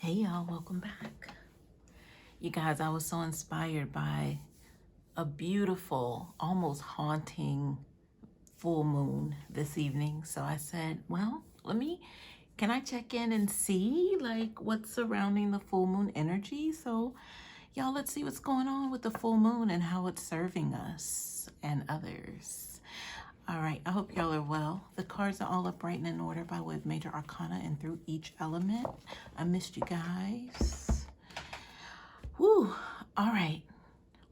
Hey y'all, welcome back. You guys, I was so inspired by a beautiful, almost haunting full moon this evening. So I said, well, can I check in and see like what's surrounding the full moon energy? So y'all, let's see what's going on with the full moon and how it's serving us and others. All right, I hope y'all are well. The cards are all upright and in order by way of major arcana and through each element. I missed you guys. Whew. All right.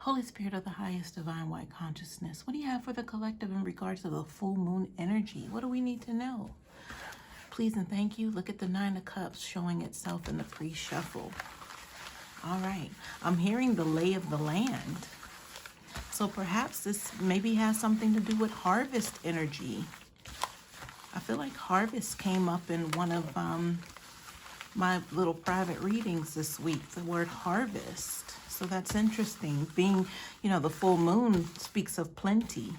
Holy Spirit of the highest divine white consciousness, what do you have for the collective in regards to the full moon energy? What do we need to know? Please and thank you. Look at the Nine of Cups showing itself in the pre-shuffle. All right. I'm hearing the lay of the land. So perhaps this maybe has something to do with harvest energy. I feel like harvest came up in one of my little private readings this week, the word harvest. So that's interesting. Being, the full moon speaks of plenty.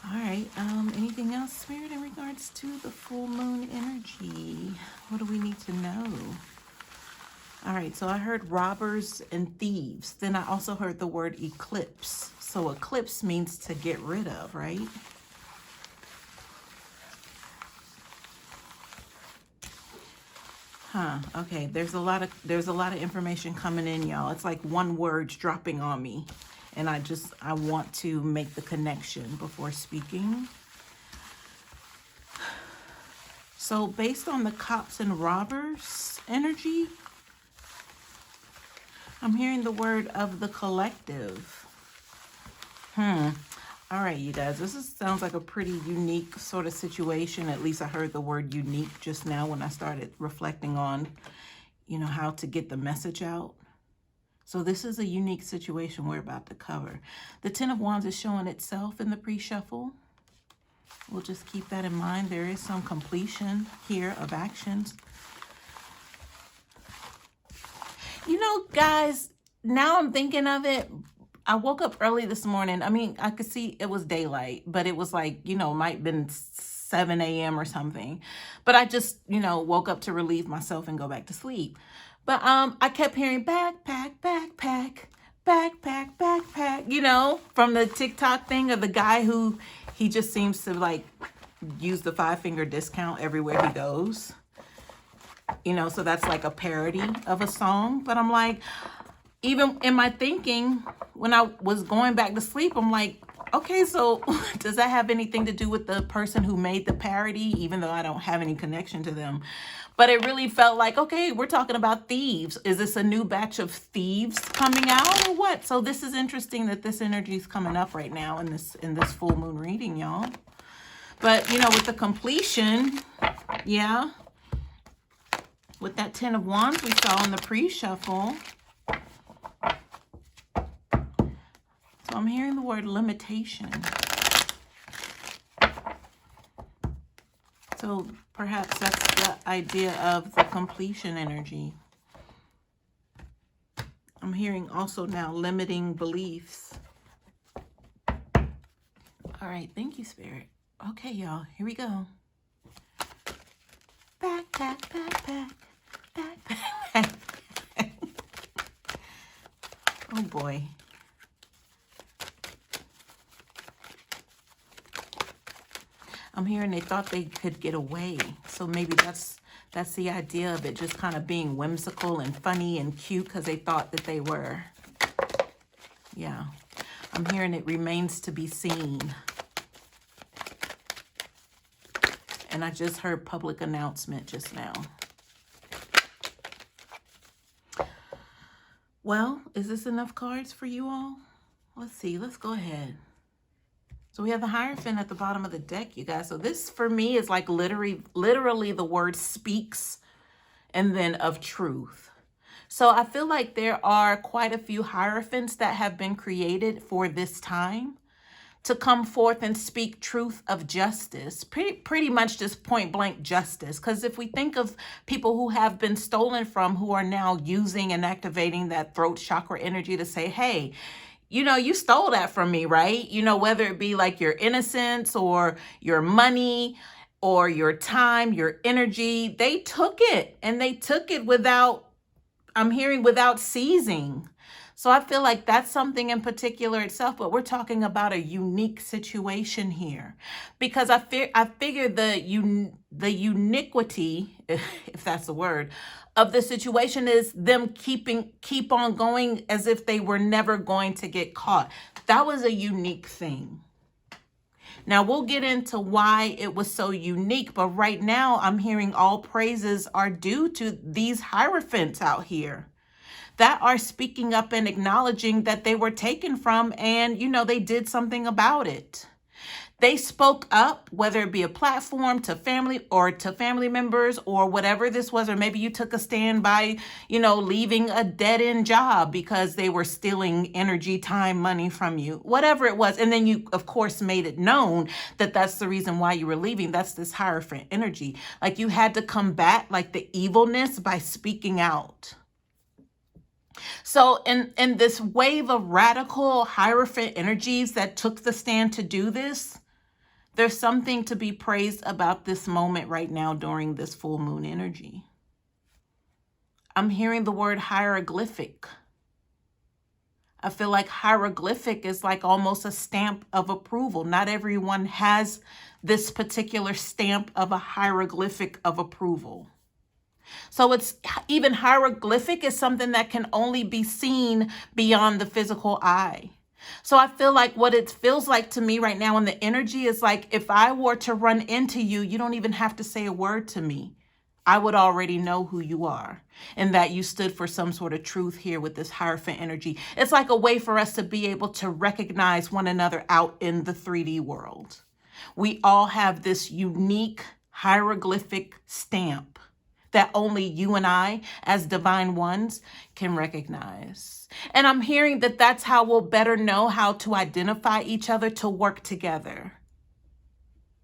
All right, anything else, Spirit, in regards to the full moon energy? What do we need to know? All right, so I heard robbers and thieves. Then I also heard the word eclipse. So eclipse means to get rid of, right? Okay, there's a lot of information coming in, y'all. It's like one word's dropping on me. And I want to make the connection before speaking. So based on the cops and robbers energy, I'm hearing the word of the collective. All right, you guys, sounds like a pretty unique sort of situation. At least I heard the word unique just now when I started reflecting on, how to get the message out. So this is a unique situation we're about to cover. The Ten of Wands is showing itself in the pre-shuffle. We'll just keep that in mind. There is some completion here of actions. Guys, now I'm thinking of it. I woke up early this morning. I mean, I could see it was daylight, but it was like, might have been 7 a.m. or something. But I just, woke up to relieve myself and go back to sleep. But I kept hearing backpack, backpack, backpack, backpack, from the TikTok thing of the guy who he just seems to like use the 5-finger discount everywhere he goes. So that's like a parody of a song. But I'm like, even in my thinking, when I was going back to sleep, I'm like, okay, so does that have anything to do with the person who made the parody, even though I don't have any connection to them? But it really felt like, okay, we're talking about thieves. Is this a new batch of thieves coming out or what? So this is interesting that this energy is coming up right now in this full moon reading, y'all. But, with the completion, yeah. With that Ten of Wands we saw in the pre-shuffle. So I'm hearing the word limitation. So perhaps that's the idea of the completion energy. I'm hearing also now limiting beliefs. All right, thank you, Spirit. Okay, y'all, here we go. Backpack, backpack, backpack. Oh boy. I'm hearing they thought they could get away. So maybe that's the idea of it just kind of being whimsical and funny and cute because they thought that they were. Yeah. I'm hearing it remains to be seen. And I just heard public announcement just now. Well, is this enough cards for you all? Let's see. Let's go ahead. So we have the Hierophant at the bottom of the deck, you guys. So this, for me, is like literally the word speaks and then of truth. So I feel like there are quite a few Hierophants that have been created for this time to come forth and speak truth of justice, pretty much just point blank justice. Because if we think of people who have been stolen from, who are now using and activating that throat chakra energy to say, hey, you stole that from me, right? Whether it be like your innocence or your money, or your time, your energy. They took it, and they took it without, I'm hearing, without seizing. So I feel like that's something in particular itself, but we're talking about a unique situation here, because I figure the uniquity, if that's the word, of the situation is them keep on going as if they were never going to get caught. That was a unique thing. Now we'll get into why it was so unique, but right now I'm hearing all praises are due to these hierophants out here that are speaking up and acknowledging that they were taken from, and they did something about it. They spoke up, whether it be a platform to family or to family members or whatever this was, or maybe you took a stand by, leaving a dead-end job because they were stealing energy, time, money from you, whatever it was. And then you, of course, made it known that that's the reason why you were leaving. That's this hierophant energy. Like you had to combat like the evilness by speaking out. So in this wave of radical hierophant energies that took the stand to do this, there's something to be praised about this moment right now during this full moon energy. I'm hearing the word hieroglyphic. I feel like hieroglyphic is like almost a stamp of approval. Not everyone has this particular stamp of a hieroglyphic of approval. So it's even hieroglyphic is something that can only be seen beyond the physical eye. So I feel like what it feels like to me right now in the energy is like if I were to run into you, you don't even have to say a word to me. I would already know who you are and that you stood for some sort of truth here with this hierophant energy. It's like a way for us to be able to recognize one another out in the 3D world. We all have this unique hieroglyphic stamp that only you and I, as divine ones, can recognize. And I'm hearing that that's how we'll better know how to identify each other to work together,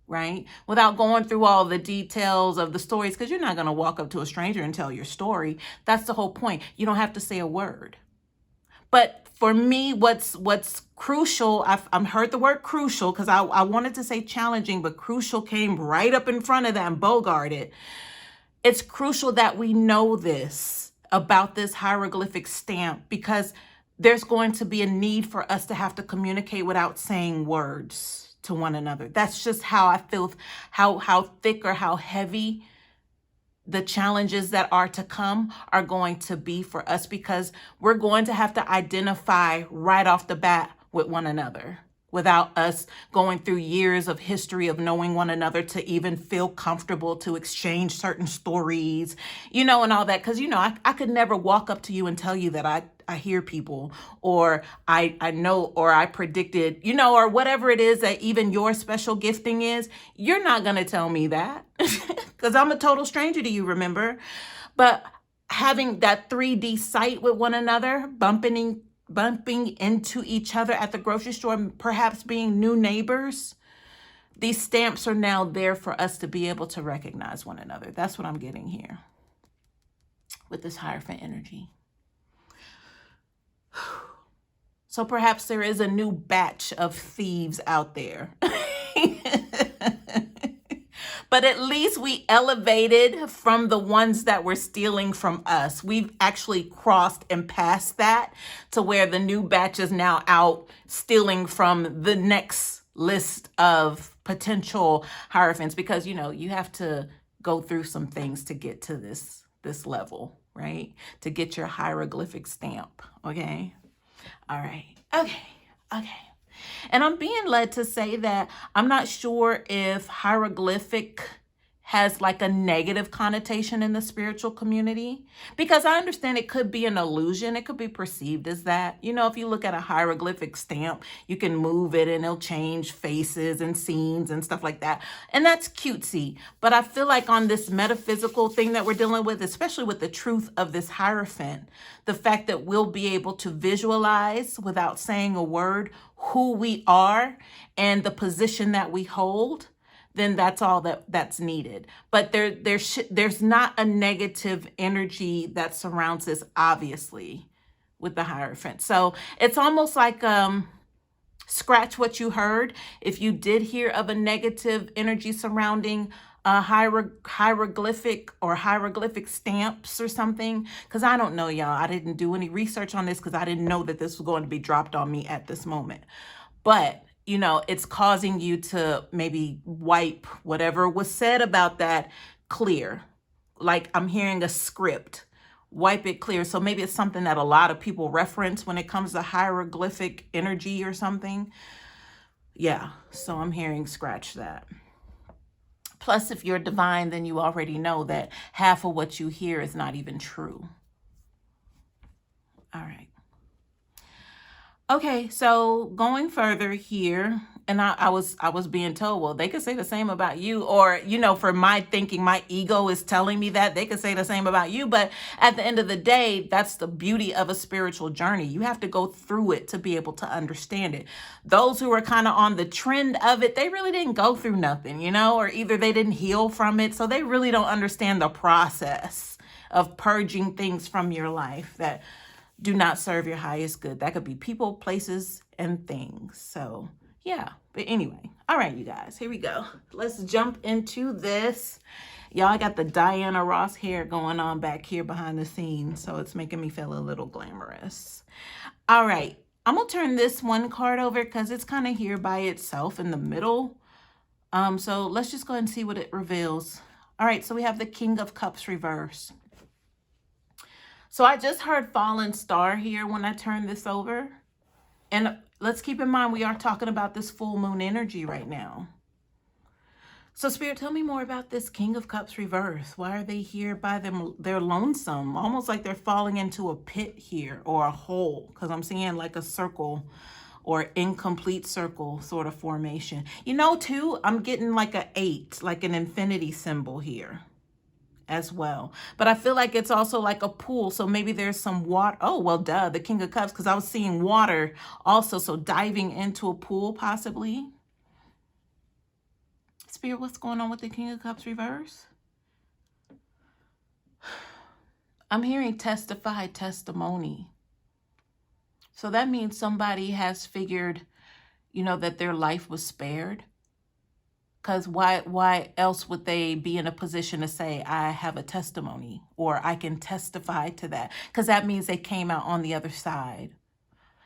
right? Without going through all the details of the stories, because you're not going to walk up to a stranger and tell your story. That's the whole point. You don't have to say a word. But for me, what's crucial, I've heard the word crucial because I wanted to say challenging, but crucial came right up in front of that and bogarted. It's crucial that we know this about this hieroglyphic stamp because there's going to be a need for us to have to communicate without saying words to one another. That's just how I feel, how thick or how heavy the challenges that are to come are going to be for us because we're going to have to identify right off the bat with one another, without us going through years of history of knowing one another to even feel comfortable to exchange certain stories, and all that. Because, I could never walk up to you and tell you that I hear people or I know or I predicted, or whatever it is that even your special gifting is. You're not going to tell me that because I'm a total stranger to you, remember? But having that 3D sight with one another, bumping into each other at the grocery store, perhaps being new neighbors, these stamps are now there for us to be able to recognize one another. That's what I'm getting here with this hierophant energy. So perhaps there is a new batch of thieves out there. But at least we elevated from the ones that were stealing from us. We've actually crossed and passed that to where the new batch is now out stealing from the next list of potential hierophants because, you have to go through some things to get to this level, right? To get your hieroglyphic stamp, okay? All right, okay. And I'm being led to say that I'm not sure if hieroglyphic has like a negative connotation in the spiritual community, because I understand it could be an illusion. It could be perceived as that. If you look at a hieroglyphic stamp, you can move it and it'll change faces and scenes and stuff like that. And that's cutesy. But I feel like on this metaphysical thing that we're dealing with, especially with the truth of this hierophant, the fact that we'll be able to visualize without saying a word who we are and the position that we hold, then that's all that's needed. But there's not a negative energy that surrounds this, obviously, with the hierophant. So it's almost like Scratch what you heard. If you did hear of a negative energy surrounding hieroglyphic or hieroglyphic stamps or something, because I don't know, y'all. I didn't do any research on this because I didn't know that this was going to be dropped on me at this moment. But, you know, it's causing you to maybe wipe whatever was said about that clear. Like I'm hearing a script. Wipe it clear. So maybe it's something that a lot of people reference when it comes to hieroglyphic energy or something. Yeah, so I'm hearing scratch that. Plus, if you're divine, then you already know that half of what you hear is not even true. All right. Okay, so going further here, and I was being told, well, they could say the same about you, or, you know, for my thinking, my ego is telling me that they could say the same about you. But at the end of the day, that's the beauty of a spiritual journey. You have to go through it to be able to understand it. Those who are kind of on the trend of it, they really didn't go through nothing, you know, or either they didn't heal from it. So they really don't understand the process of purging things from your life that do not serve your highest good. That could be people, places, and things. So yeah, but anyway, all right, you guys, here we go. Let's jump into this. Y'all, I got the Diana Ross hair going on back here behind the scenes, so it's making me feel a little glamorous. All right, I'm gonna turn this one card over because it's kind of here by itself in the middle. So let's just go ahead and see what it reveals. All right, so we have the King of Cups reverse. So I just heard fallen star here when I turned this over. And let's keep in mind, we are talking about this full moon energy right now. So Spirit, tell me more about this King of Cups reverse. Why are they here by them? They're lonesome, almost like they're falling into a pit here or a hole, because I'm seeing like a circle or incomplete circle sort of formation. You know, too, I'm getting like an 8, like an infinity symbol here as well. But I feel like it's also like a pool. So maybe there's some water. Oh, well, duh, the King of Cups, because I was seeing water also. So diving into a pool possibly. Spirit, what's going on with the King of Cups reverse? I'm hearing testify, testimony. So that means somebody has figured, you know, that their life was spared. Because why else would they be in a position to say, I have a testimony or I can testify to that? Because that means they came out on the other side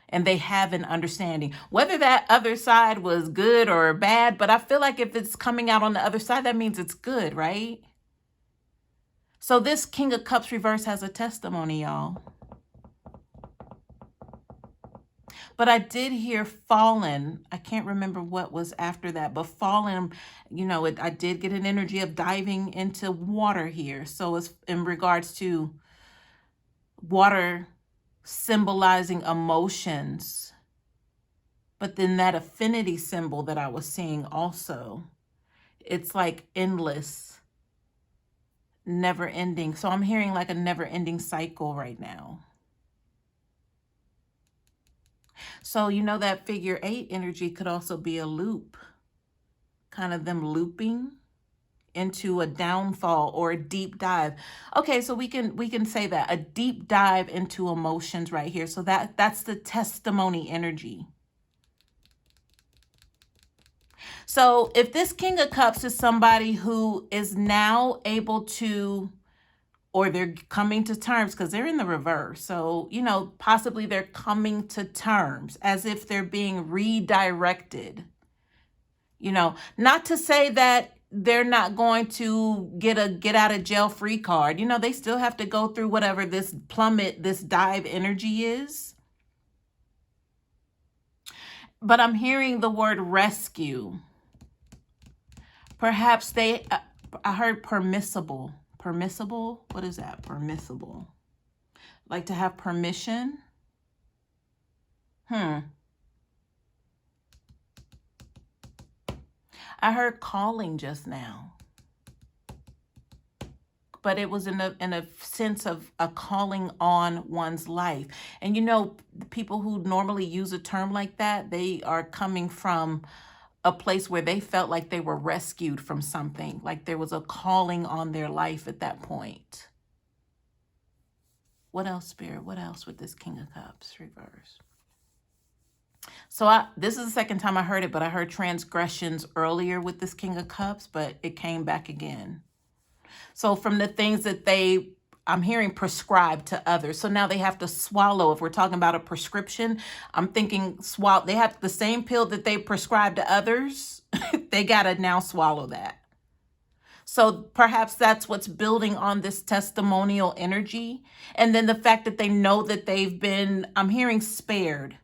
and they have an understanding. Whether that other side was good or bad, but I feel like if it's coming out on the other side, that means it's good, right? So this King of Cups reverse has a testimony, y'all. But I did hear fallen. I can't remember what was after that, but fallen, you know, I did get an energy of diving into water here. So it's in regards to water symbolizing emotions. But then that affinity symbol that I was seeing also, it's like endless, never ending. So I'm hearing like a never ending cycle right now. So, you know, that figure 8 energy could also be a loop, kind of them looping into a downfall or a deep dive. Okay, so we can say that a deep dive into emotions right here. So that's the testimony energy. So if this King of Cups is somebody who is now able to, or they're coming to terms, because they're in the reverse. So, you know, possibly they're coming to terms as if they're being redirected. You know, not to say that they're not going to get a get out of jail free card. You know, they still have to go through whatever this plummet, this dive energy is. But I'm hearing the word rescue. Perhaps I heard permissible. Permissible? What is that? Permissible. Like to have permission? I heard calling just now. But it was in a sense of a calling on one's life. And you know, people who normally use a term like that, they are coming from a place where they felt like they were rescued from something, like there was a calling on their life at that point. What else, Spirit? What else with this King of Cups reverse? So this is the second time I heard it, but I heard transgressions earlier with this King of Cups, but it came back again. So from the things that I'm hearing prescribed to others. So now they have to swallow. If we're talking about a prescription, I'm thinking swallow. They have the same pill that they prescribe to others. They got to now swallow that. So perhaps that's what's building on this testimonial energy. And then the fact that they know that they've been, I'm hearing spared.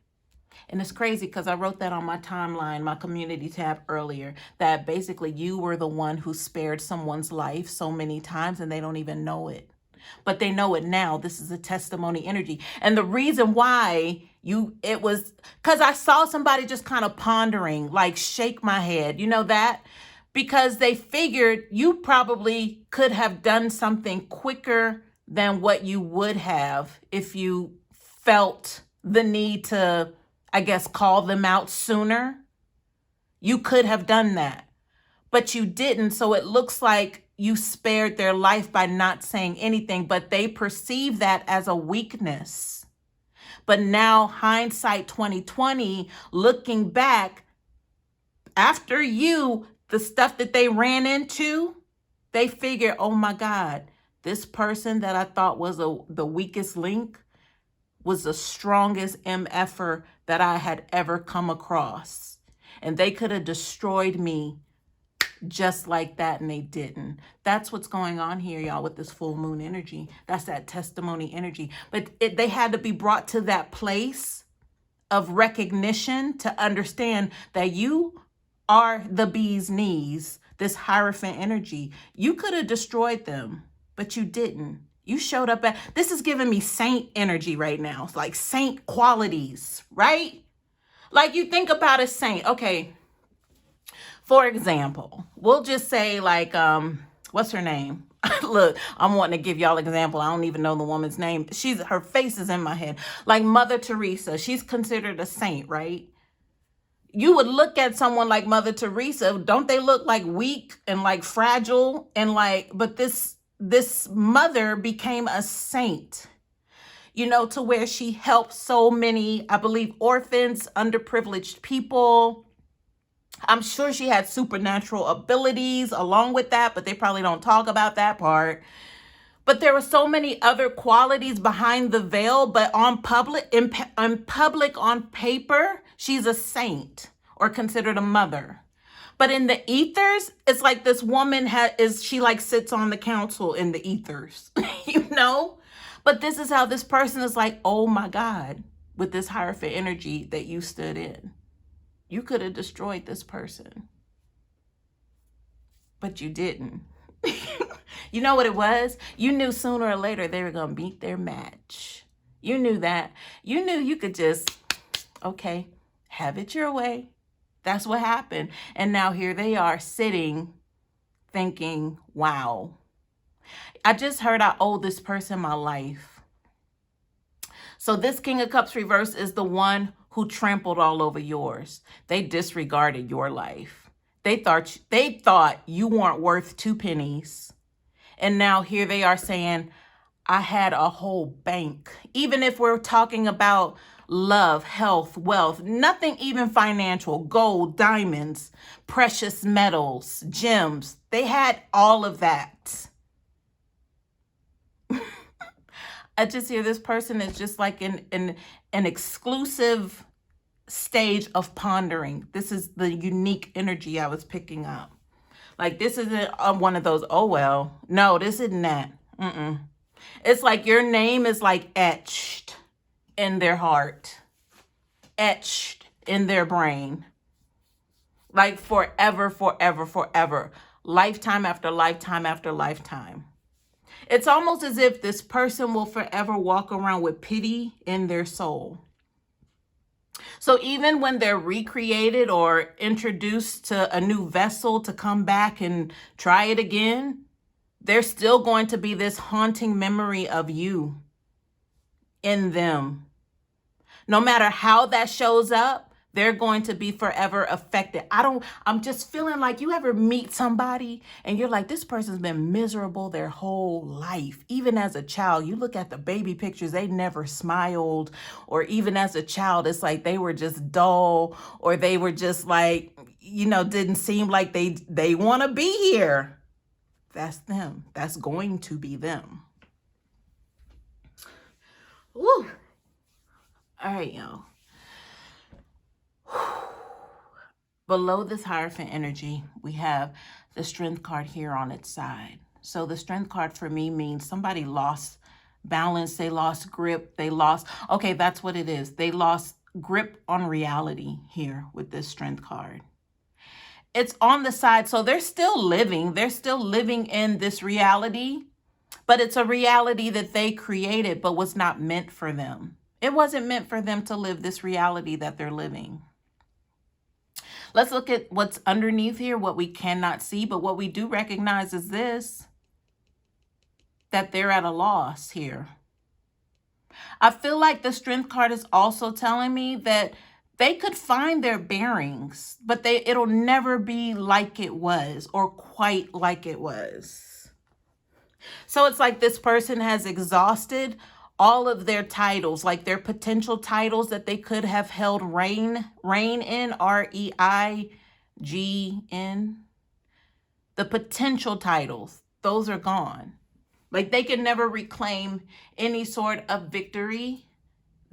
And it's crazy because I wrote that on my timeline, my community tab earlier, that basically you were the one who spared someone's life so many times and they don't even know it. But they know it now. This is a testimony energy. And the reason why it was because I saw somebody just kind of pondering, like shake my head, you know that? Because they figured you probably could have done something quicker than what you would have if you felt the need to, I guess, call them out sooner. You could have done that, but you didn't. So it looks like you spared their life by not saying anything, but they perceive that as a weakness. But now hindsight 2020, looking back, after the stuff that they ran into, they figure, oh my God, this person that I thought was the weakest link was the strongest MFer that I had ever come across. And they could have destroyed me just like that, and they didn't. That's what's going on here, y'all, with this full moon energy. That's that testimony energy. But they had to be brought to that place of recognition to understand that you are the bee's knees, this hierophant energy. You could have destroyed them, but you didn't. You showed up this is giving me saint energy right now. It's like saint qualities, right? Like you think about a saint. Okay. For example, we'll just say like, what's her name? Look, I'm wanting to give y'all an example. I don't even know the woman's name. Her face is in my head. Like Mother Teresa. She's considered a saint, right? You would look at someone like Mother Teresa. Don't they look like weak and like fragile and like, but this mother became a saint, you know, to where she helped so many, I believe, orphans, underprivileged people. I'm sure she had supernatural abilities along with that, but they probably don't talk about that part. But there were so many other qualities behind the veil, but on public, on paper, she's a saint or considered a mother. But in the ethers, it's like this woman she like sits on the council in the ethers, you know? But this is how this person is like, oh my God, with this hierophant energy that you stood in. You could have destroyed this person, but you didn't. You know what it was? You knew sooner or later they were going to meet their match. You knew that. You knew you could just, okay, have it your way. That's what happened. And now here they are sitting thinking, wow, I just heard I owe this person my life. So this King of Cups reverse is the one who trampled all over yours. They disregarded your life. They thought you weren't worth 2 pennies. And now here they are saying, I had a whole bank. Even if we're talking about love, health, wealth, nothing even financial, gold, diamonds, precious metals, gems. They had all of that. I just hear this person is just like in an exclusive stage of pondering. This is the unique energy I was picking up. Like this isn't one of those, oh well, no, this isn't that. It's like your name is like etched in their heart, etched in their brain, like forever, forever, forever, lifetime after lifetime after lifetime. It's almost as if this person will forever walk around with pity in their soul. So even when they're recreated or introduced to a new vessel to come back and try it again, there's still going to be this haunting memory of you in them. No matter how that shows up, They're going to be forever affected. I'm just feeling like, you ever meet somebody and you're like, this person's been miserable their whole life. Even as a child, you look at the baby pictures, they never smiled. Or even as a child, it's like they were just dull, or they were just like, didn't seem like they want to be here. That's them. That's going to be them. Woo. All right, y'all. Below this Hierophant energy, we have the Strength card here on its side. So the Strength card for me means somebody lost balance, they lost grip, okay, that's what it is. They lost grip on reality here with this Strength card. It's on the side, so they're still living in this reality, but it's a reality that they created but was not meant for them. It wasn't meant for them to live this reality that they're living. Let's look at what's underneath here, what we cannot see, but what we do recognize is this, that they're at a loss here. I feel like the Strength card is also telling me that they could find their bearings, but it'll never be like it was, or quite like it was. So it's like this person has exhausted all of their titles, like their potential titles that they could have held reign in, REIGN. The potential titles, those are gone. Like they can never reclaim any sort of victory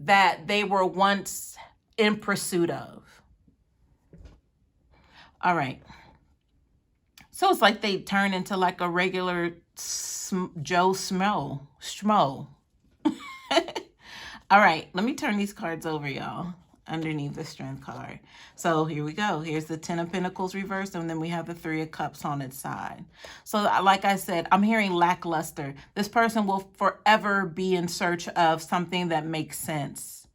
that they were once in pursuit of. All right. So it's like they turn into like a regular Joe Schmo. All right, let me turn these cards over, y'all, underneath the Strength card. So here we go. Here's the Ten of Pentacles reversed, and then we have the Three of Cups on its side. So like I said, I'm hearing lackluster. This person will forever be in search of something that makes sense,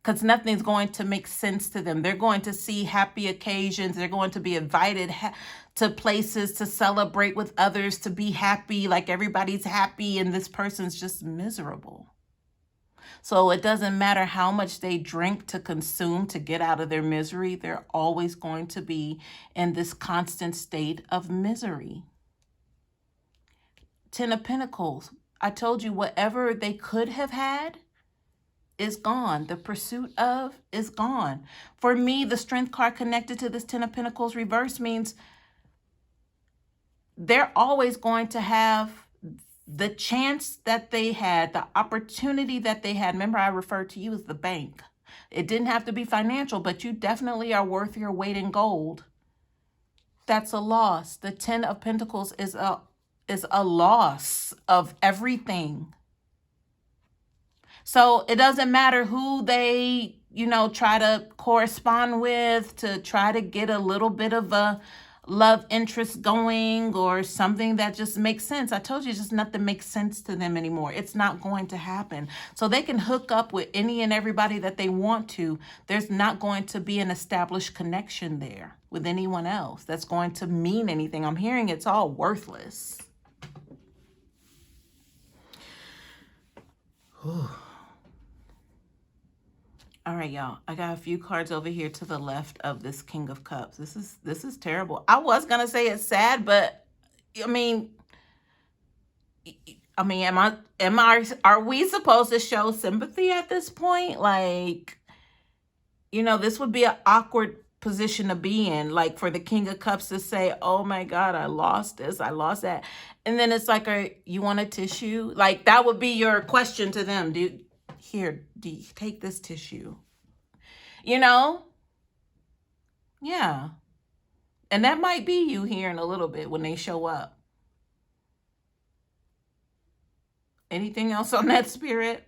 because nothing's going to make sense to them. They're going to see happy occasions. They're going to be invited to places to celebrate with others, to be happy, like everybody's happy, and this person's just miserable. So it doesn't matter how much they drink to consume to get out of their misery, they're always going to be in this constant state of misery. Ten of Pentacles. I told you, whatever they could have had is gone. The pursuit of is gone. For me, the Strength card connected to this Ten of Pentacles reverse means they're always going to have the chance that they had, the opportunity that they had. Remember, I referred to you as the bank. It didn't have to be financial, but you definitely are worth your weight in gold. That's a loss. The Ten of Pentacles is a loss of everything. So it doesn't matter who they, try to correspond with to try to get a little bit of a love interest going, or something that just makes sense. I told you, just nothing makes sense to them anymore. It's not going to happen. So they can hook up with any and everybody that they want to. There's not going to be an established connection there with anyone else that's going to mean anything. I'm hearing it's all worthless. All right, y'all. I got a few cards over here to the left of this King of Cups. This is terrible. I was gonna say it's sad, but are we supposed to show sympathy at this point? Like, this would be an awkward position to be in, like for the King of Cups to say, oh my God, I lost this, I lost that. And then it's like, you want a tissue? Like, that would be your question to them. Do you take this tissue? Yeah. And that might be you here in a little bit when they show up. Anything else on that, Spirit?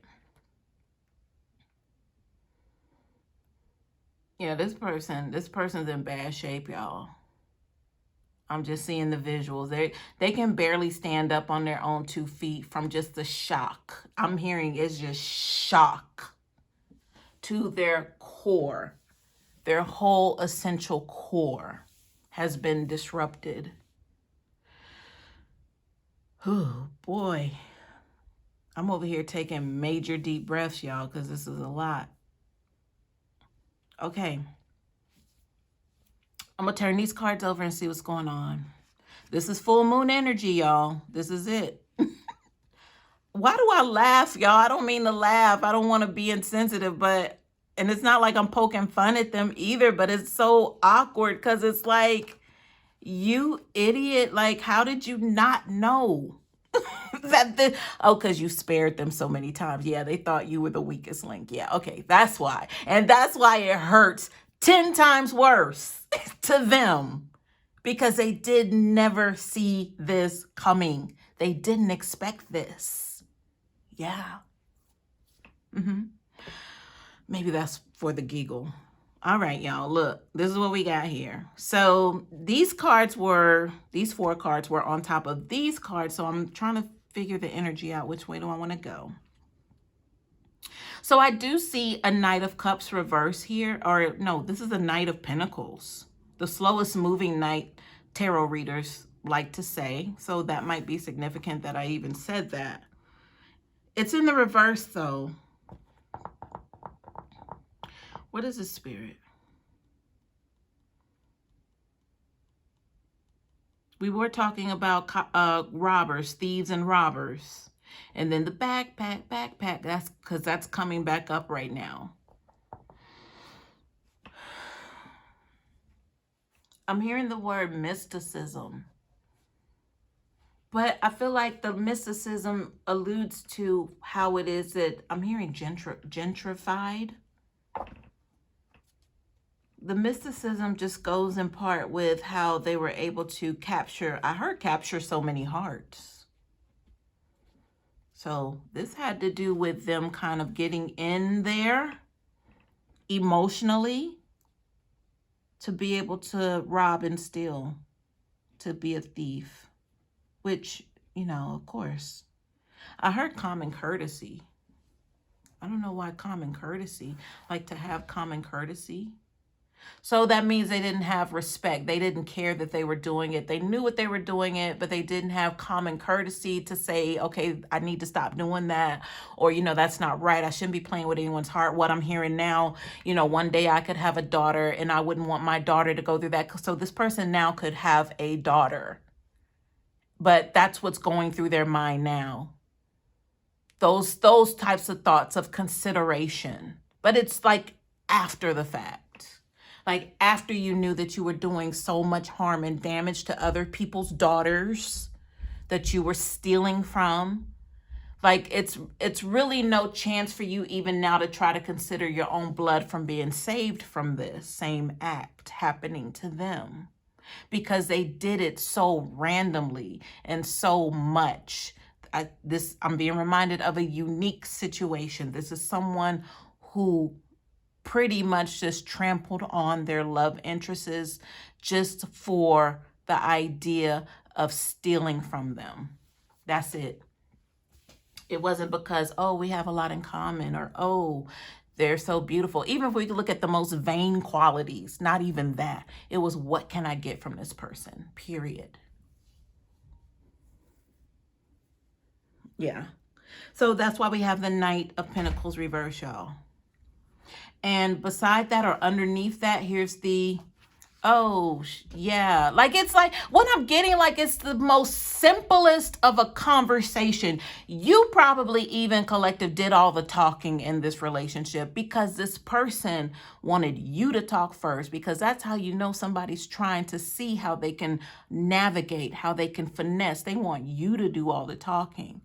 Yeah, this person's in bad shape, y'all. I'm just seeing the visuals. They can barely stand up on their own 2 feet from just the shock. I'm hearing it's just shock to their core. Their whole essential core has been disrupted. Oh, boy. I'm over here taking major deep breaths, y'all, because this is a lot. Okay. I'm going to turn these cards over and see what's going on. This is full moon energy, y'all. This is it. Why do I laugh, y'all? I don't mean to laugh. I don't want to be insensitive, and it's not like I'm poking fun at them either, but it's so awkward because it's like, you idiot. Like, how did you not know that because you spared them so many times. Yeah, they thought you were the weakest link. Yeah, okay, that's why. And that's why it hurts 10 times worse to them, because they did never see this coming. They didn't expect this. Yeah. Maybe that's for the giggle. All right, y'all, look, this is what we got here. So these four cards were on top of these cards. So I'm trying to figure the energy out. Which way do I want to go? So I do see a Knight of Cups reverse here. Or no, this is a Knight of Pentacles. The slowest moving knight, tarot readers like to say. So that might be significant that I even said that. It's in the reverse, though. What is the Spirit? We were talking about robbers, thieves and robbers. And then the backpack. That's because that's coming back up right now. I'm hearing the word mysticism. But I feel like the mysticism alludes to how it is that I'm hearing gentrified. The mysticism just goes in part with how they were able to capture so many hearts. So this had to do with them kind of getting in there emotionally to be able to rob and steal, to be a thief, which, of course, I heard common courtesy. I don't know why common courtesy, like to have common courtesy. So that means they didn't have respect. They didn't care that they were doing it. They knew what they were doing it, but they didn't have common courtesy to say, okay, I need to stop doing that. Or, that's not right. I shouldn't be playing with anyone's heart. What I'm hearing now, one day I could have a daughter and I wouldn't want my daughter to go through that. So this person now could have a daughter. But that's what's going through their mind now. Those types of thoughts of consideration. But it's like after the fact. Like after you knew that you were doing so much harm and damage to other people's daughters that you were stealing from. Like it's really no chance for you even now to try to consider your own blood from being saved from this same act happening to them. Because they did it so randomly and so much. I'm being reminded of a unique situation. This is someone who pretty much just trampled on their love interests just for the idea of stealing from them. That's it. It wasn't because, oh, we have a lot in common, or, oh, they're so beautiful. Even if we look at the most vain qualities, not even that. It was, what can I get from this person? Period. Yeah. So that's why we have the Knight of Pentacles reverse, y'all. And beside that, or underneath that, here's the, oh, yeah. Like, it's like, what I'm getting, like, it's the most simplest of a conversation. You probably even, collective, did all the talking in this relationship because this person wanted you to talk first, because that's how you know somebody's trying to see how they can navigate, how they can finesse. They want you to do all the talking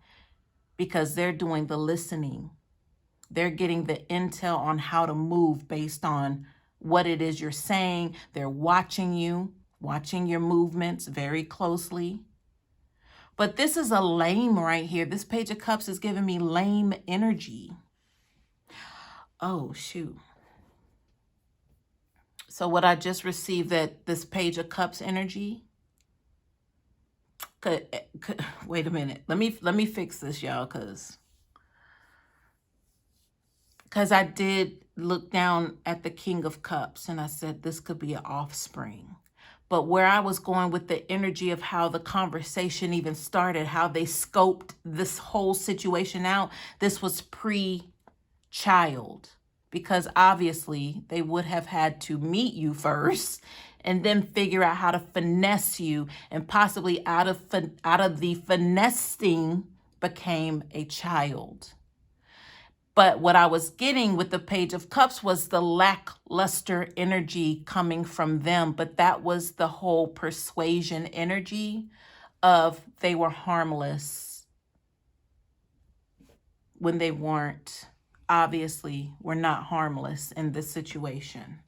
because they're doing the listening. They're getting the intel on how to move based on what it is you're saying. They're watching you, watching your movements very closely. But this is a lame right here. This Page of Cups is giving me lame energy. Oh, shoot. So what I just received, that this Page of Cups energy. Wait a minute. Let me fix this, y'all, because I did look down at the King of Cups and I said this could be an offspring. But where I was going with the energy of how the conversation even started, how they scoped this whole situation out, this was pre-child, because obviously they would have had to meet you first and then figure out how to finesse you, and possibly out of the finessing became a child. But what I was getting with the Page of Cups was the lackluster energy coming from them. But that was the whole persuasion energy of they were harmless when they weren't. Obviously, we're not harmless in this situation.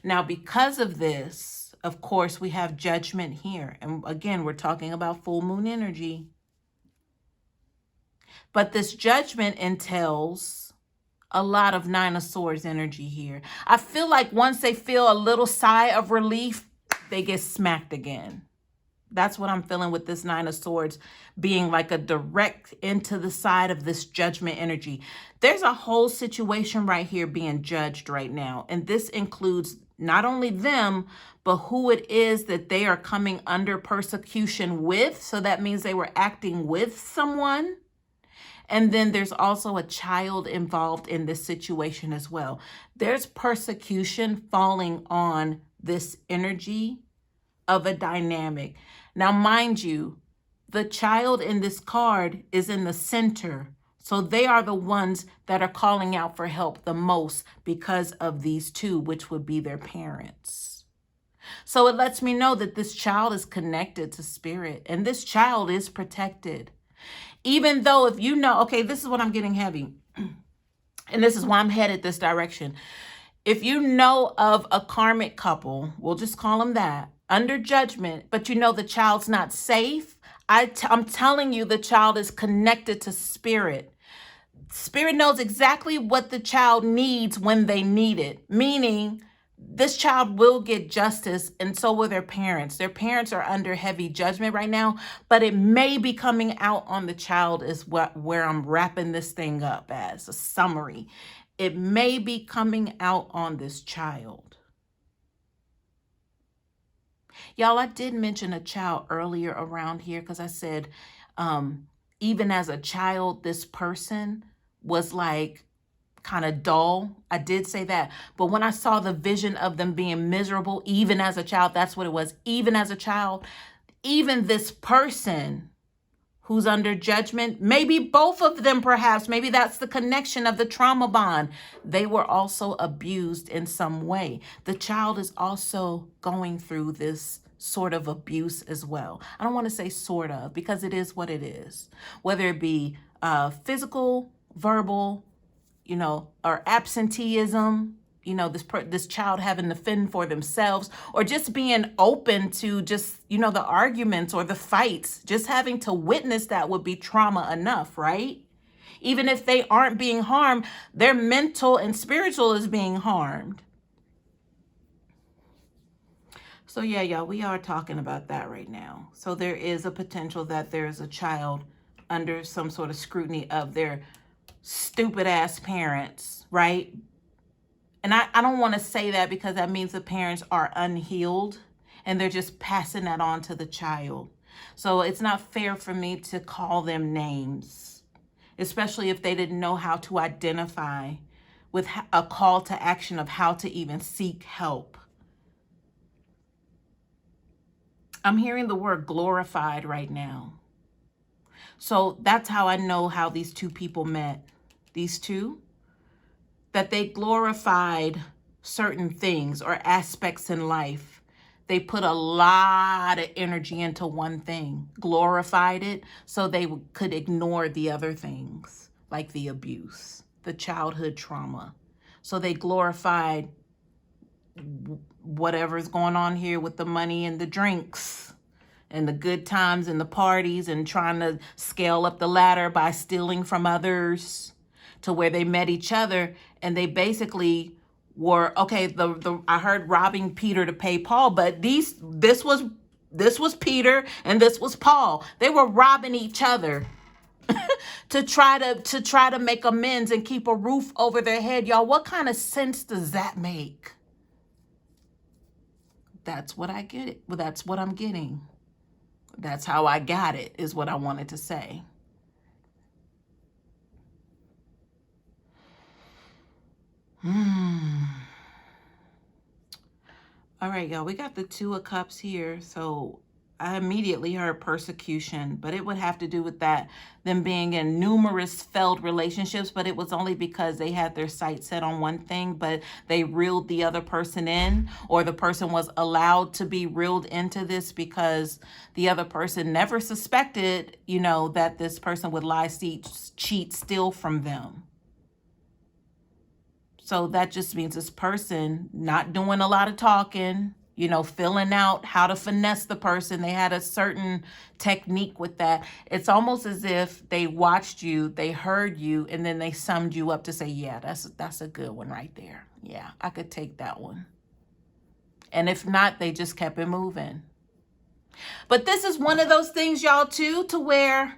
Now, because of this, of course, we have judgment here. And again, we're talking about full moon energy. But this judgment entails a lot of Nine of Swords energy here. I feel like once they feel a little sigh of relief, they get smacked again. That's what I'm feeling with this Nine of Swords being like a direct into the side of this judgment energy. There's a whole situation right here being judged right now. And this includes not only them, but who it is that they are coming under persecution with. So that means they were acting with someone. And then there's also a child involved in this situation as well. There's persecution falling on this energy of a dynamic. Now, mind you, the child in this card is in the center. So they are the ones that are calling out for help the most because of these two, which would be their parents. So it lets me know that this child is connected to spirit and this child is protected. Even though if you know, okay, this is what I'm getting heavy. And this is why I'm headed this direction. If you know of a karmic couple, we'll just call them that, under judgment, but you know the child's not safe, I'm telling you the child is connected to spirit. Spirit knows exactly what the child needs when they need it, meaning this child will get justice, and so will their parents. Their parents are under heavy judgment right now, but it may be coming out on the child is where I'm wrapping this thing up as a summary. It may be coming out on this child. Y'all, I did mention a child earlier around here because I said, even as a child, this person was like kind of dull. I did say that. But when I saw the vision of them being miserable, even as a child, that's what it was. Even as a child, even this person who's under judgment, maybe both of them perhaps, maybe that's the connection of the trauma bond. They were also abused in some way. The child is also going through this sort of abuse as well. I don't want to say sort of, because it is what it is. Whether it be physical, verbal, or absenteeism, this child having to fend for themselves, or just being open to just, the arguments or the fights, just having to witness that would be trauma enough, right? Even if they aren't being harmed, their mental and spiritual is being harmed. So yeah, y'all, we are talking about that right now. So there is a potential that there's a child under some sort of scrutiny of their stupid ass parents, right? And I don't want to say that because that means the parents are unhealed and they're just passing that on to the child. So it's not fair for me to call them names, especially if they didn't know how to identify with a call to action of how to even seek help. I'm hearing the word glorified right now. So that's how I know how these two people met. These two, that they glorified certain things or aspects in life. They put a lot of energy into one thing, glorified it so they could ignore the other things, like the abuse, the childhood trauma. So they glorified whatever's going on here with the money and the drinks and the good times and the parties and trying to scale up the ladder by stealing from others, to where they met each other and they basically were, okay, I heard robbing Peter to pay Paul, but this was Peter and this was Paul. They were robbing each other to try to make amends and keep a roof over their head. Y'all, what kind of sense does that make? That's what I get it. Well, that's what I'm getting. That's how I got it, is what I wanted to say. All right, y'all, we got the Two of Cups here. So I immediately heard persecution, but it would have to do with that, them being in numerous failed relationships, but it was only because they had their sights set on one thing, but they reeled the other person in, or the person was allowed to be reeled into this because the other person never suspected, you know, that this person would lie, cheat, steal from them. So that just means this person not doing a lot of talking, you know, filling out how to finesse the person. They had a certain technique with that. It's almost as if they watched you, they heard you, and then they summed you up to say, yeah, that's a good one right there. Yeah, I could take that one. And if not, they just kept it moving. But this is one of those things, y'all, too, to where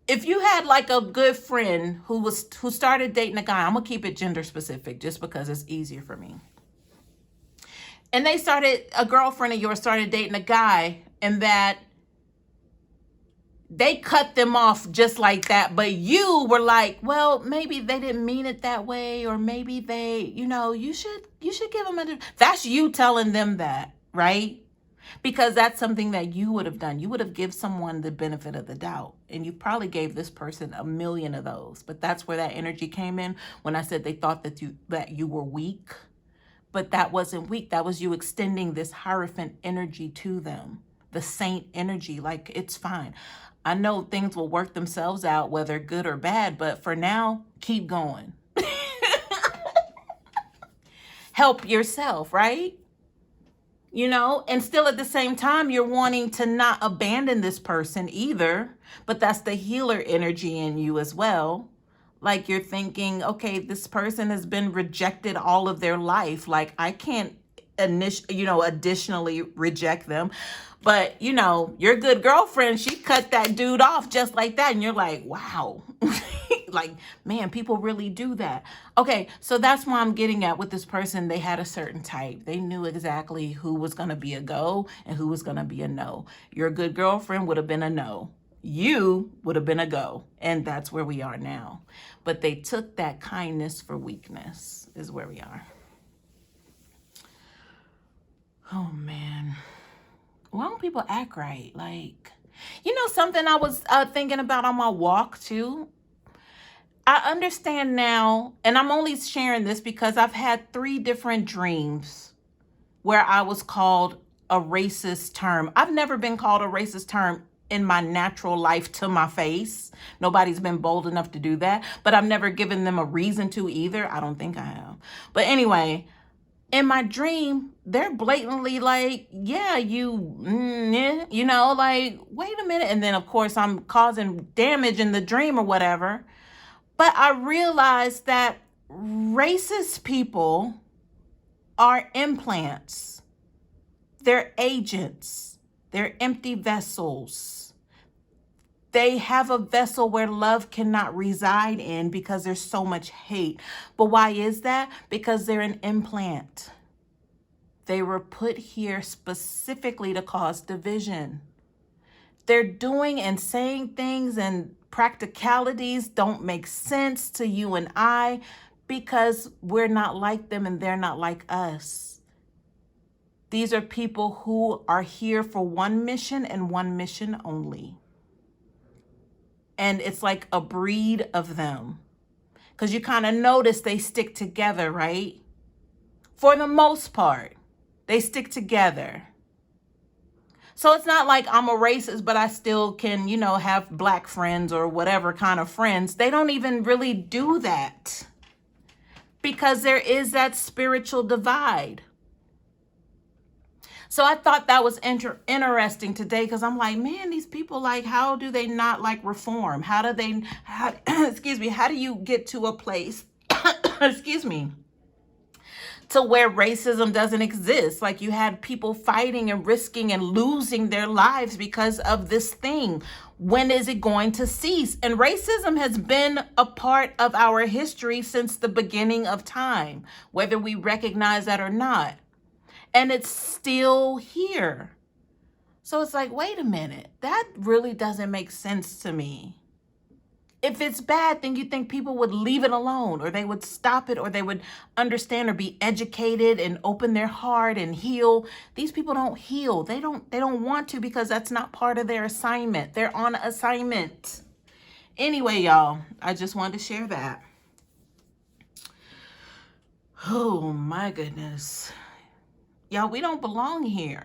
if you had like a good friend who started dating a guy, I'm gonna keep it gender specific just because it's easier for me. And a girlfriend of yours started dating a guy, and that they cut them off just like that. But you were like, well, maybe they didn't mean it that way, or maybe they, you know, you should give them that's you telling them that, right? Because that's something that you would have done. You would have given someone the benefit of the doubt. And you probably gave this person 1,000,000 of those. But that's where that energy came in when I said they thought that you were weak. But that wasn't weak. That was you extending this hierophant energy to them. The saint energy. Like, it's fine. I know things will work themselves out, whether good or bad. But for now, keep going. Help yourself, right? You know, and still at the same time, you're wanting to not abandon this person either, but that's the healer energy in you as well. Like, you're thinking, okay, this person has been rejected all of their life. Like, I can't additionally reject them. But, you know, your good girlfriend, she cut that dude off just like that. And you're like, wow. Like, man, people really do that. Okay, so that's why I'm getting at with this person. They had a certain type. They knew exactly who was going to be a go and who was going to be a no. Your good girlfriend would have been a no. You would have been a go. And that's where we are now. But they took that kindness for weakness is where we are. Oh, man. Why don't people act right? Like, you know, something I was thinking about on my walk, too. I understand now, and I'm only sharing this because I've had 3 different dreams where I was called a racist term. I've never been called a racist term in my natural life to my face. Nobody's been bold enough to do that, but I've never given them a reason to either. I don't think I have. But anyway, in my dream, they're blatantly like, yeah, you know, like, wait a minute. And then, of course, I'm causing damage in the dream or whatever. But I realized that racist people are implants. They're agents. They're empty vessels. They have a vessel where love cannot reside in because there's so much hate. But why is that? Because they're an implant. They were put here specifically to cause division. They're doing and saying things and practicalities don't make sense to you and I because we're not like them and they're not like us. These are people who are here for one mission and one mission only. And it's like a breed of them. Because you kind of notice they stick together, right? For the most part, they stick together. So it's not like I'm a racist, but I still can, you know, have black friends or whatever kind of friends. They don't even really do that because there is that spiritual divide. So I thought that was interesting today because I'm like, man, these people, like, how do they not like reform? How do you get to a place, to where racism doesn't exist? Like, you had people fighting and risking and losing their lives because of this thing. When is it going to cease? And racism has been a part of our history since the beginning of time, whether we recognize that or not. And it's still here. So it's like, wait a minute, that really doesn't make sense to me. if it's bad, then you think people would leave it alone, or they would stop it, or they would understand or be educated and open their heart and heal. These people don't heal. They don't want to, because that's not part of their assignment. They're on assignment. Anyway, y'all, I just wanted to share that. Oh my goodness. Y'all, we don't belong here.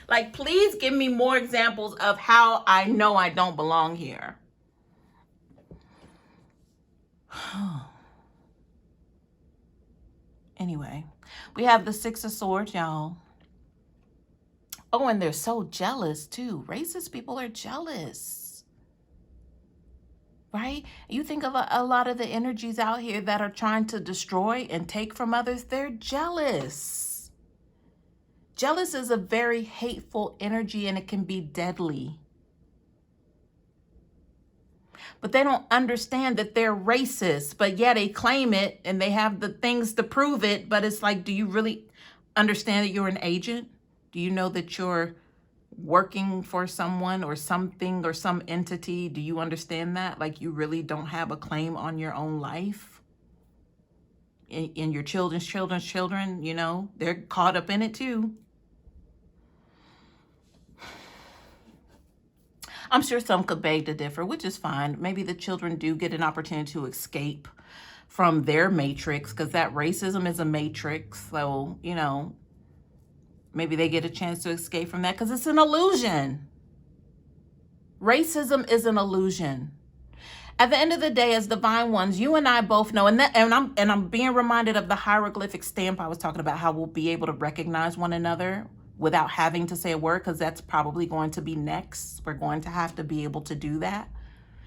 Like, please give me more examples of how I know I don't belong here. Anyway, we have the Six of Swords, y'all. Oh, and they're so jealous too. Racist people are jealous, right? You think of a lot of the energies out here that are trying to destroy and take from others. They're jealous. Jealous is a very hateful energy, and it can be deadly. But they don't understand that they're racist, but yeah, they claim it and they have the things to prove it. But it's like, do you really understand that you're an agent? Do you know that you're working for someone or something or some entity? Do you understand that? Like, you really don't have a claim on your own life? In your children's children, you know, they're caught up in it too. I'm sure some could beg to differ, which is fine. Maybe the children do get an opportunity to escape from their matrix, because that racism is a matrix. So, you know, maybe they get a chance to escape from that, because it's an illusion. Racism is an illusion. At the end of the day, as divine ones, you and I both know, and I'm being reminded of the hieroglyphic stamp I was talking about, how we'll be able to recognize one another without having to say a word, because that's probably going to be next. We're going to have to be able to do that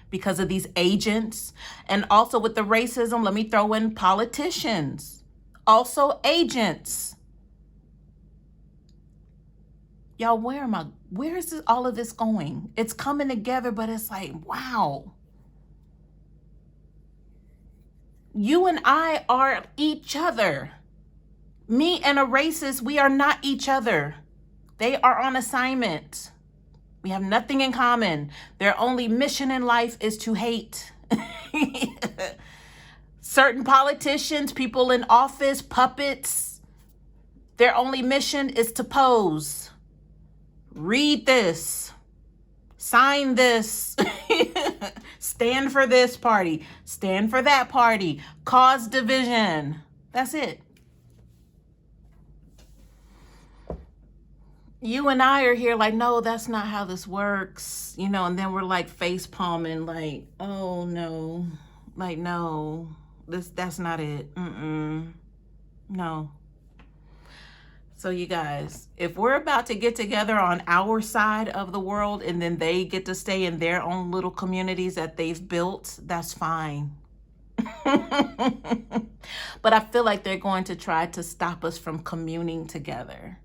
because of these agents. And also with the racism, let me throw in politicians, also agents. Y'all, where is all of this going? It's coming together, but it's like, wow. You and I are each other. Me and a racist, we are not each other. They are on assignment. We have nothing in common. Their only mission in life is to hate. Certain politicians, people in office, puppets, their only mission is to pose. Read this. Sign this. Stand for this party. Stand for that party. Cause division. That's it. You and I are here like, no, that's not how this works. You know, and then we're like face palming, like, oh no. Like, no, that's not it. No. So you guys, if we're about to get together on our side of the world and then they get to stay in their own little communities that they've built, that's fine. But I feel like they're going to try to stop us from communing together.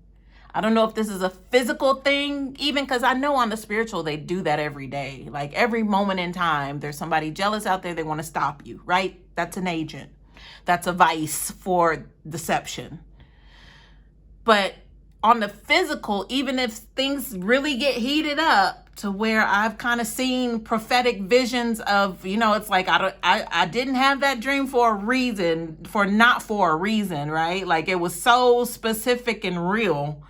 I don't know if this is a physical thing, even, because I know on the spiritual, they do that every day. Like every moment in time, there's somebody jealous out there. They want to stop you, right? That's an agent. That's a vice for deception. But on the physical, even if things really get heated up to where I've kind of seen prophetic visions of, you know, it's like, I didn't have that dream for a reason, not for a reason, right? Like it was so specific and real,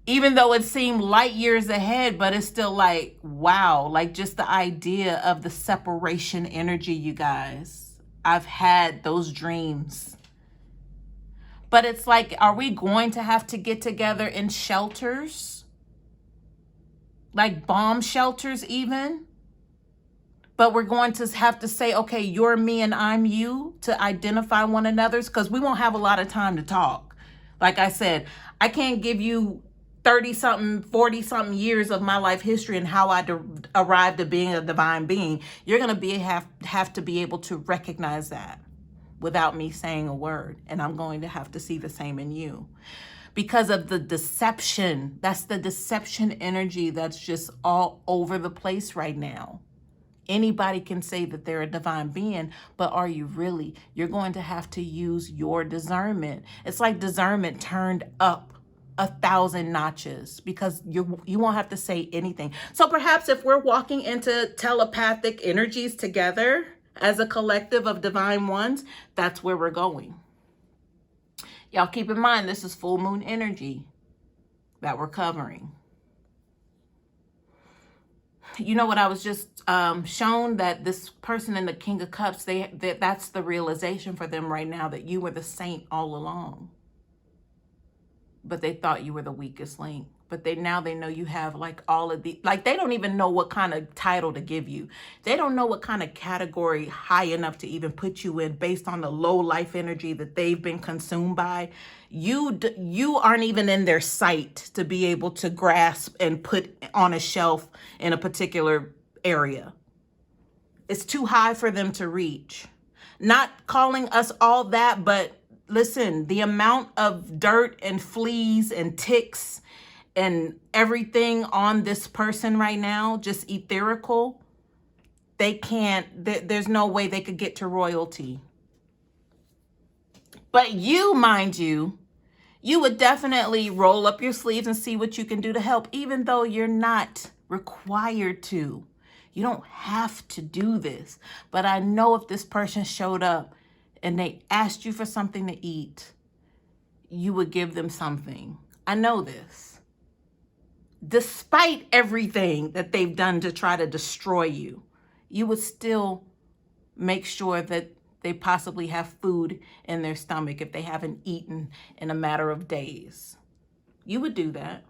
even though it seemed light years ahead, but it's still like, wow, like just the idea of the separation energy, you guys. I've had those dreams. But it's like, are we going to have to get together in shelters? Like bomb shelters even? But we're going to have to say, okay, you're me and I'm you, to identify one another's, because we won't have a lot of time to talk. Like I said, I can't give you 30-something, 40-something years of my life history and how I arrived at being a divine being. You're going to have to be able to recognize that without me saying a word. And I'm going to have to see the same in you. Because of the deception. That's the deception energy that's just all over the place right now. Anybody can say that they're a divine being, but are you really? You're going to have to use your discernment. It's like discernment turned up 1,000 notches because you won't have to say anything. So perhaps if we're walking into telepathic energies together as a collective of divine ones, that's where we're going. Y'all keep in mind, this is full moon energy that we're covering. You know what, I was just shown that this person in the King of Cups, that's the realization for them right now, that you were the saint all along. But they thought you were the weakest link. But now they know you have like all of the, like they don't even know what kind of title to give you. They don't know what kind of category high enough to even put you in based on the low life energy that they've been consumed by. You aren't even in their sight to be able to grasp and put on a shelf in a particular area. It's too high for them to reach. Not calling us all that, but listen, the amount of dirt and fleas and ticks and everything on this person right now, just etherical, they can't, there's no way they could get to royalty. But you, mind you, you would definitely roll up your sleeves and see what you can do to help, even though you're not required to. You don't have to do this. But I know if this person showed up and they asked you for something to eat, you would give them something. I know this. Despite everything that they've done to try to destroy you, you would still make sure that they possibly have food in their stomach if they haven't eaten in a matter of days. You would do that.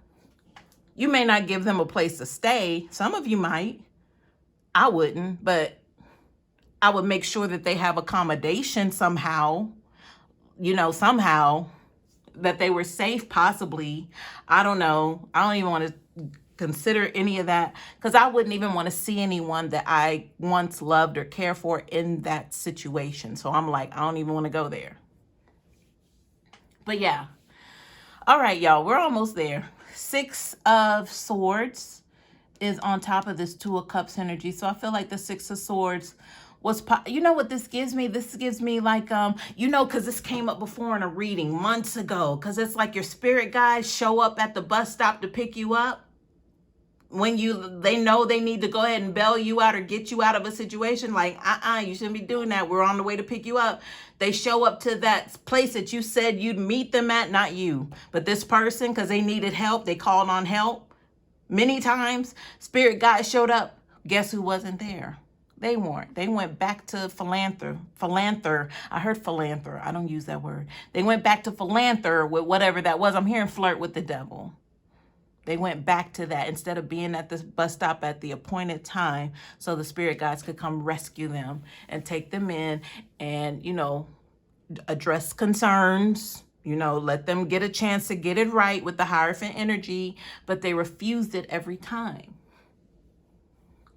You may not give them a place to stay. Some of you might. I wouldn't, but I would make sure that they have accommodation somehow, somehow that they were safe, possibly. I don't know. I don't even want to consider any of that because I wouldn't even want to see anyone that I once loved or cared for in that situation. So I'm like, I don't even want to go there. But yeah. All right, y'all, we're almost there. 6 of Swords is on top of this 2 of Cups energy. So I feel like the 6 of Swords was, you know what this gives me? This gives me like, because this came up before in a reading months ago, because it's like your spirit guides show up at the bus stop to pick you up when they know they need to go ahead and bail you out or get you out of a situation. Like, you shouldn't be doing that. We're on the way to pick you up. They show up to that place that you said you'd meet them at, not you, but this person, because they needed help. They called on help many times. Spirit guides showed up. Guess who wasn't there? They weren't. They went back to philanthropy. I heard philanthropy. I don't use that word. They went back to philanthropy with whatever that was. I'm hearing flirt with the devil. They went back to that instead of being at this bus stop at the appointed time so the spirit guides could come rescue them and take them in and, address concerns, let them get a chance to get it right with the hierophant energy, but they refused it every time.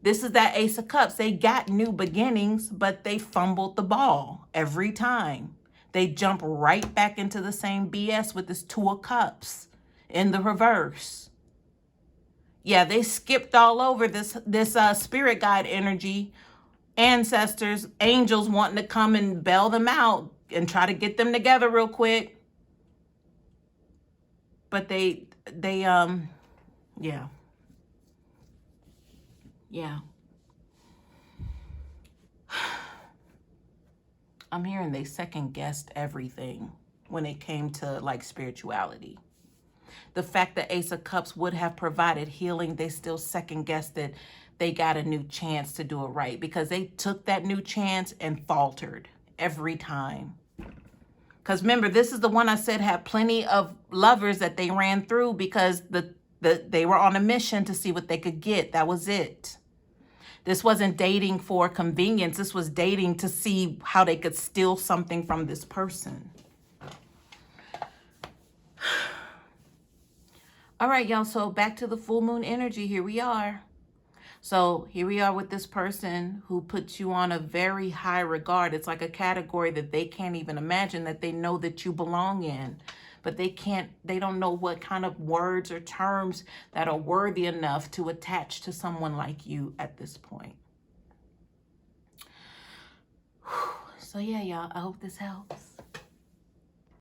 This is that Ace of Cups. They got new beginnings, but they fumbled the ball every time. They jump right back into the same BS with this 2 of Cups in the reverse. Yeah, they skipped all over this spirit guide energy, ancestors, angels wanting to come and bail them out and try to get them together real quick. But yeah. I'm hearing they second guessed everything when it came to like spirituality. The fact that Ace of Cups would have provided healing, they still second guessed that they got a new chance to do it right because they took that new chance and faltered every time. Because remember, this is the one I said had plenty of lovers that they ran through because they were on a mission to see what they could get. That was it. This wasn't dating for convenience. This was dating to see how they could steal something from this person. All right, y'all. So back to the full moon energy. Here we are. So here we are with this person who puts you on a very high regard. It's like a category that they can't even imagine that they know that you belong in. But they don't know what kind of words or terms that are worthy enough to attach to someone like you at this point. So yeah, y'all, I hope this helps.